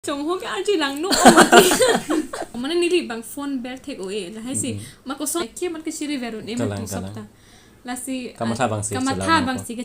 Chồng hô cái archi lang no omati mana nili bang phone ber thek oe la haisi mako so ke man ke chiri veru ne matu sapta la si kamatha bang si ke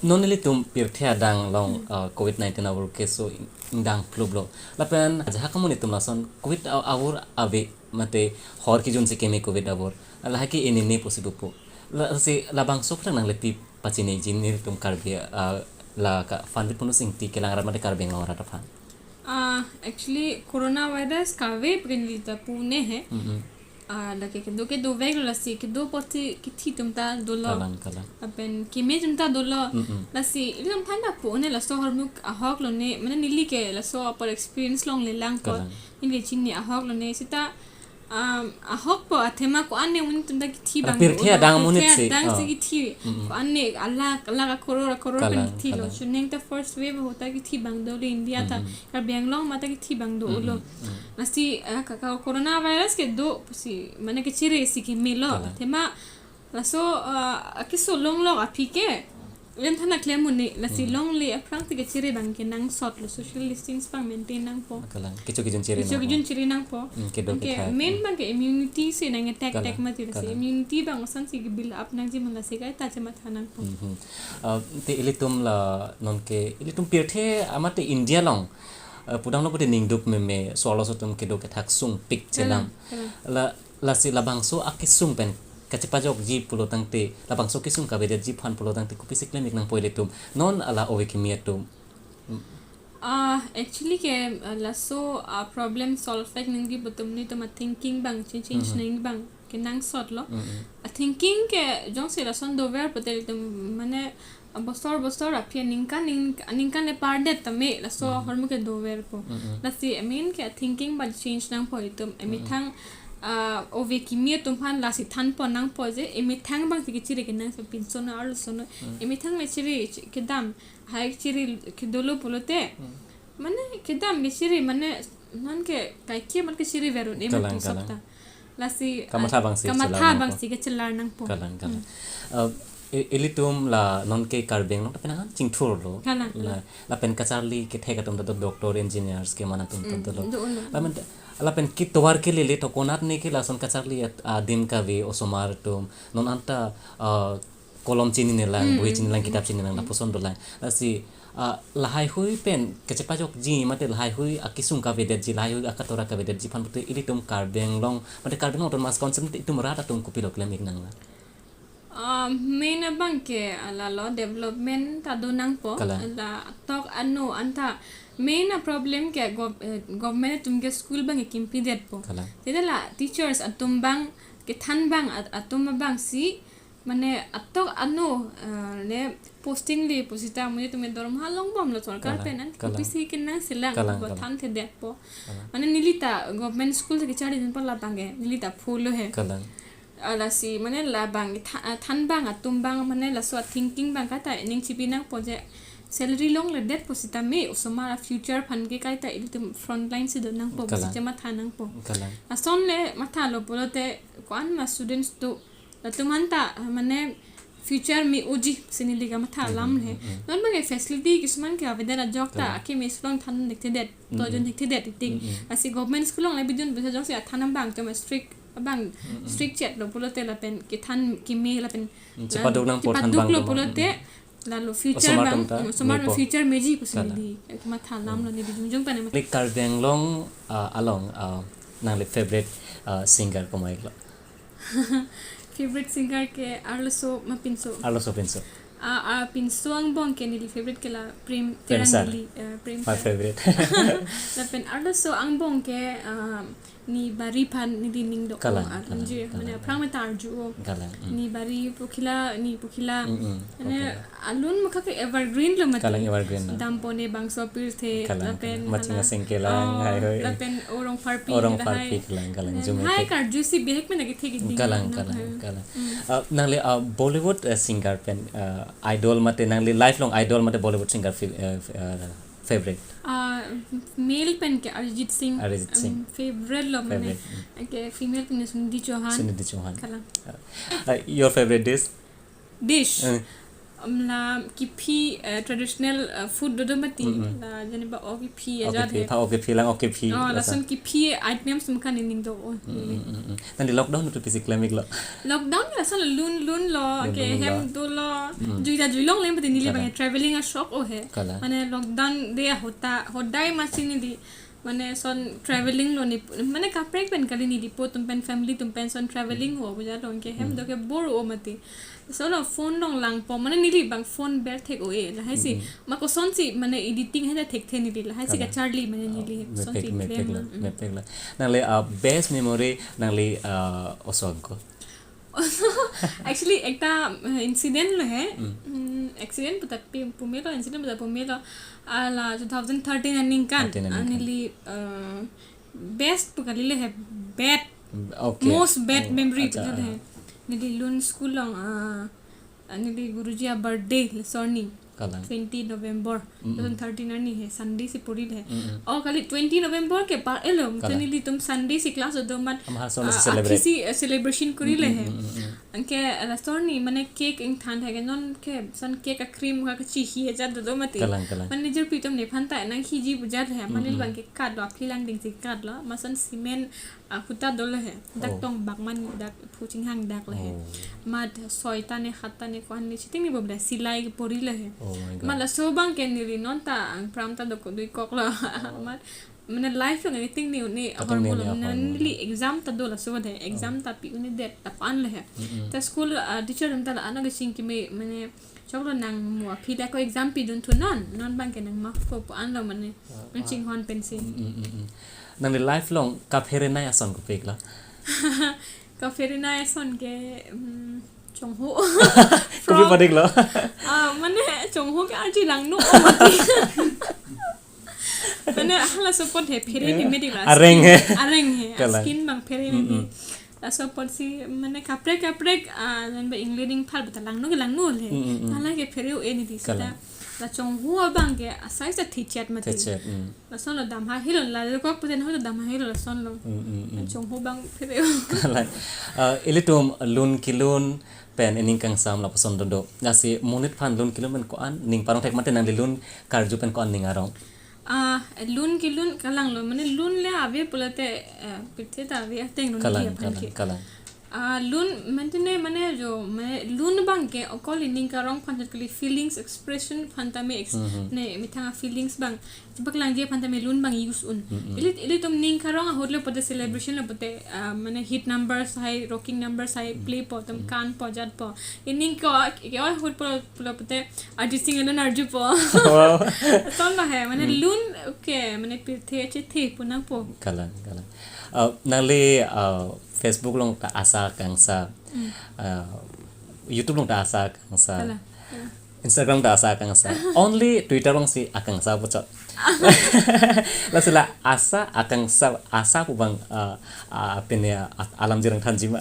noneli tum pirthia dang long covid-19 awur keso indang plublo lapen jaha kamuni tum lason covid awur ave mate hor ki jun se kemi covid awur la ki enini possible po si labang sok nang leti pachine jinir tum karbe la ka fanit punu sing ti kelang ramade karbe ngawar ta fan actually coronavirus ka wave prinli ta pune hai lagi ke do veg la si ke do poti ki thi tum ta do lo kalan apen ki me tum ta do lo la si ilam thanda pune la so hormuk a hok lo ne mane nili ke la so per experience long le lang ko ni chin ni a hok lo ne sita a hok po athema ko anne un tum da ki thi bang pirthia dang munit se dang se ki thi ko anne alla ka korora pen ki thi lo shuneng ta first wave hota ki thi bang do le india tha kar benglong mata ki thi bang do lo nasi ka corona virus ke do si mane ke chire si ki melo thema la so ki so long api ke len thana klemuni la si long le aprang ke chire bang ke nang sot lo social distance pang maintain nang po kalan kichu kijun chire nang po ke main bang ke immunity se nang attack ma ti se immunity bang san si build up nang ji man la se ka ta chama thanang po te ilitum la non ke ilitum pirthe amate india long pudang no pute ningdup me solo sotum ke do ke thak sung pik chelam la si labang so akisung pen kachipajok ji pulo tangte labang so kisung ka bede ji phan pulo tangte kupisik lemik nang poile tum non ala owe kimiatum actually ke la so problem solve fek ningi butum ni to ma thinking bang change ning bang ke nang sot lo thinking ke jong se la son do ver patel tum mane bosor apia ningkan le parde tame la so hormu ke do ver po la si I mean ke thinking but change nang po itum emi thang ove kimia tum han la si than po nang po je emi thang bang ti chiri ke nang so pin so na ar so no emi thang me chiri ke dam hai chiri ke dolo polote mane ke dam me chiri mane nan ke kai ke man ke chiri veru ne matu sapta la si kamatha bang si ke chelar nang po kalan ilitum la non ke karbeng no tapena chingthur lo la pen kacharli ke theka tum da doctor engineers ke mana tum lo la pen ki towar ke le to konat ne ke la son kacharli din ka ve osomar tum non anta kolom chini ne lang boi chini lang kitab chini lang na poson do lang si lahai hui pen kachepajok ji mate lahai hui akisung ka vedet ji lahai hui akatora ka vedet ji phan pute ilitum karbeng long mate karbeng on mas concept itum rata tum kupilo klemik nang la main abang ke ala lo development ta donang po la tok ano anta main problem ke government tum ke school bang kimpi det po tidala teachers atum bang ke than bang atum bang si mane atok ano le posting le posita mune tume dorom halong bom lo sarkar penan kupisi kinna silang bo than the det po mane nilita government school ke chari din pala bange nilita phulo he ala si mane la bang than bang atum bang mane la so thinking bang ka ta ning chipi nang poje salary long le det posita me osomara future fund ke kai ta iltum front line si don nang po posita ma thanang po ason le matha lo polote kwan ma students to la tumanta mane future me uji sinili ga matha lam he non bang facility kisman ke avedana jokta ke me strong than dekte det to jon dekte det ting asi government school long le bidun bisa jong si thanam bang to strict bang strict chat lo polote la pen ki than ki me la pen cepaduk nang por than bang lo polote la lo future bang somar future meji kusili ma thanam lo ne bijung jong pane like karbeng long along nang le favorite singer ko mai favorite singer ke arlo pinso pinso ang bong ke ni favorite ke la prem terangli prem my favorite la pen arlo ang bong ke ni bari pan ni dining do anji mane prang tarju ni bari pukila ane alun mukha ke evergreen lo mat evergreen dampone bangso pir the pen machinga sengkelang hai hoi la pen orong parpi kalang jume hai karju si behek me nagi thegi ding kalang nangle bollywood singer pen idol mate nangle lifelong idol mate bollywood singer favorite male pen ke Arjit Singh favorite lo mane ke female pen Sunidhi Chauhan your favorite dish dish la kipi traditional food do mati la jani ba o kipi aja okay tha okay lang okay phi la son kipi items tum kan ning do nan di lockdown tu physically lo lockdown la son lun lo okay hem do lo juilong lem pati nili bang traveling a shock o he mane lockdown de hodai masini di mane son traveling lo ni mane kaprek pen kali ni di po tum pen family tum pen son traveling ho buja don ke hem do ke bor o mati so lo phone long lang po mane nili bang phone ber thek o e la hai si mako son si mane editing ha thek the ni di la hai si ka charlie mane nili son si me pek la nang le best memory nang le osog ko actually ekta incident lo hai accident puta pumelo incident puta pumelo ala 2013 running kan anili best pukali le hai bad most bad memory puta hai nili lun school long nili guruji a birthday sorry 20 November 2013 ani hai Sunday se puri le और खाली 20 November के पार एलो तनिली तुम Sunday से क्लास दो मत किसी celebration करी ले है अंके रसोनी मने केक इन थान है नॉन के सन केक का क्रीम का ची ही है जद दो मत मने जर पीतम ने फंता है ना ही जी बुझात है मने बन के काट लो फिलांग दिंग से काट लो मसन सीमेंट खुता दोले है दक तोंग बागमान दक फुचिंग हंग दक ले है मत सोयता ने खाता ने कोन ने चितिंग ने बबला सिलाई परी ले है मला sobang ken nili nonta ang pramta do ko dui kokla mat mane life ng anything ni hormone nili exam ta do la so de exam ta pi uni det ta pan le he ta school teacher ta ana ga sing ki me mane choklo nang mo phi da ko exam pi dun tu non bang ken nang ma ko an lo mane ching hon pensi nang ni lifelong ka phere na ya son ko pek la ka phere na ya son ke Chongho Kopi padik lo mane Chongho ke arji lang no mati mane hala support he phere ni medi la areng he skin bang phere ni la support si mane kaprek nan ba ingleding phal bata lang no le hala ke phere o ni di sa la Chongho bang ke asai sa thichat mati la son lo dam ha hilon la ko puten ho dam ha hilon la son lo Chongho bang phere kala ilitum lun kilun pen ening kang sam la pason do nasi monit phan lun kilun men ko an ning parong thek mate nang lun karju pen ko an ning arong lun kilun kalang lo mane lun le ave pulate pithe ta ave teng no ni kala lun mentine mane jo mane lun bang ke okol ning karong phan kali feelings expression phanta me ne mithanga feelings bang jibak lang je phanta me lun bang use un ili tum ning karong a hodle pote celebration le pote mane hit numbers hai rocking numbers hai play po tum kan po jat po ining ko ke hod po pote arjit singh and arju po ton la hai mane lun okay mane pirthe che the punang po kala nali Facebook long ta asa kang sa YouTube long ta asa kang sa Instagram ta asa kang sa only Twitter long si akang sa po chot la sila asa akang sa asa po bang pinya alam jirang thanjima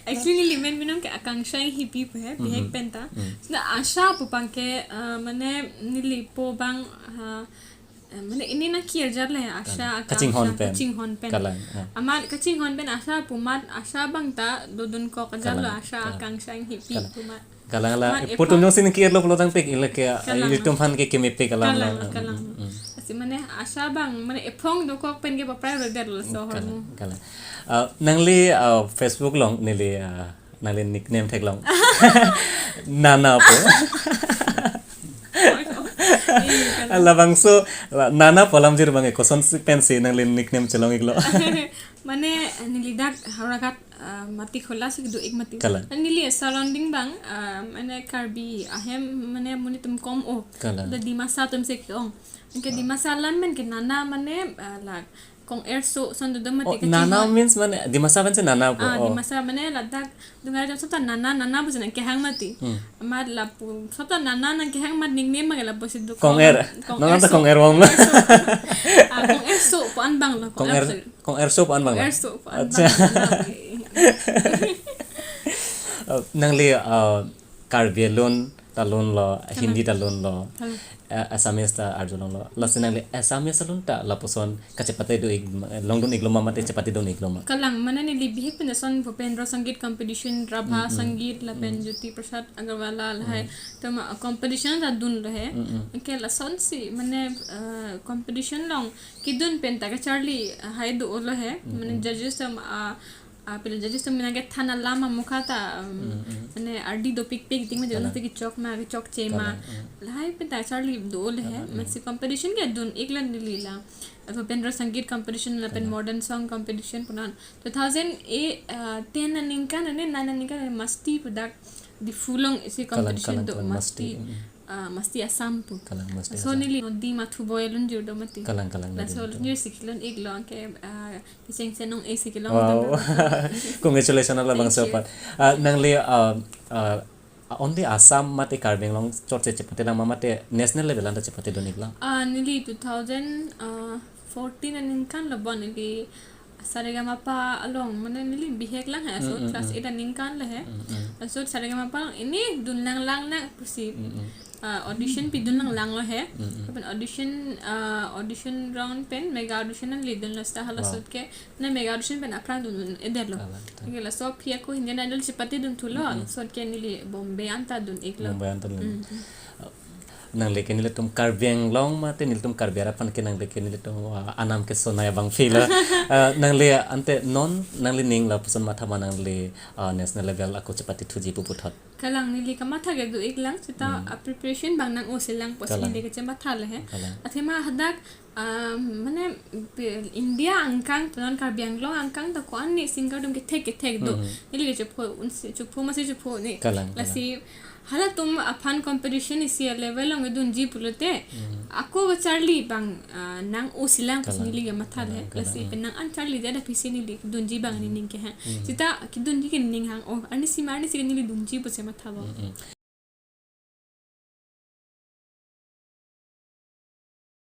actually limen minum ke akanksha hi pi pe bihek penta na asha po bang ke mane nili po bang mane ini na kier jar le asha kaching hon pen amar kaching hon pen asha pumat asha bang ta dodun ko kajar lo asha akanksha hi pi pumat kalang la potom no sin kier lo tang pek ile ke itum fan ke keme pe kalang asi mane asha bang mane ephong do ko pen ke ba prai ro der lo so hormu kalang nangli Facebook long nili nangli nickname thek long nana po labang so nana polam jir bange koson pensi nang len nickname chalong iglo mane nilidak harakat mati khola se do ek mati nili surrounding bang mane karbi ahem mane muni tum kom o da dimasa tum se kyong ke dimasa lan men ke nana mane lag kong air so son do mati ke nana means mane dimasa ban se nana po dimasa mane ladak dungar jam sabta nana bujan ke hang mati amar la sabta nana ke hang mat nickname magala bosid do kong air nana ta kong air wong kong air so pan bang lo kong air so pan bang nang le karbelon talun lo Hindi talun lo Assamese ta arjulong lo la sinang le Assamese talun ta la poson kacepate do longdon igloma mate cepate do igloma kalang mana ni libihik pen son Bhupendra Sangeet competition Rabha Sangeet la pen Jyoti Prasad Agarwala hai tama competition ta dun rahe ke la son si mane competition long kidun pen ta Charlie hai do lo hai mane judges tam pila judges tam minage thana lama mukhata mane ardi do pick ting me jona te ki chok chema lai pen ta Charlie do le hai mane competition ke dun ekla nilila Bhupendra Sangeet competition la pen modern song competition punan 2010 ninkan ne 9 ninkan masti pudak di fulong isi competition do masti Assam pu so nili di mathu boyalun judo mati kalang la so new sikilon iglong ke kiseng senong e sikilong congratulations ala bang sopat nang le only Assam mate Karbeng long chorche chepate lang mamate national level anta chepate do nigla nili 2014 ninkan labon nili Saregama along mana nili bihek lang hai so class 8 ninkan la hai so Saregama ini dun lang na pusi audition pi dun lang lo hai upon audition round pen mega audition li dun la sta hala sot ke na mega audition pen apra dun eder lo ke la so phia ko Indian Idol chipati dun thulo sot ke nili Bombay anta dun eklo nang leke nile tum Karbeng long mate nil tum Karbera pan ke nang leke nile tum anam ke sonaya bang fila nang le ante non nang le ning la puson matha manang le national level ako chapati thuji pu puthat kalang nili ka matha ge do eklang sita preparation bang nang osilang posli de ke matha le he athema hadak mane India angkang tunan Karbeng long angkang ta ko ani singer dum ke thek do nili ke chupho ma se chupho ne la si hala तुम अपन कंपटीशन इसी लेवल में दुन जी पुलते ako Charlie bang nang usilang pas nili ga mathal hai lasi pen nang an Charlie jada pisi nili dunji bang ni ning ke ha sita ki dunji ke ning hang o ani si nili dunji puse mathalo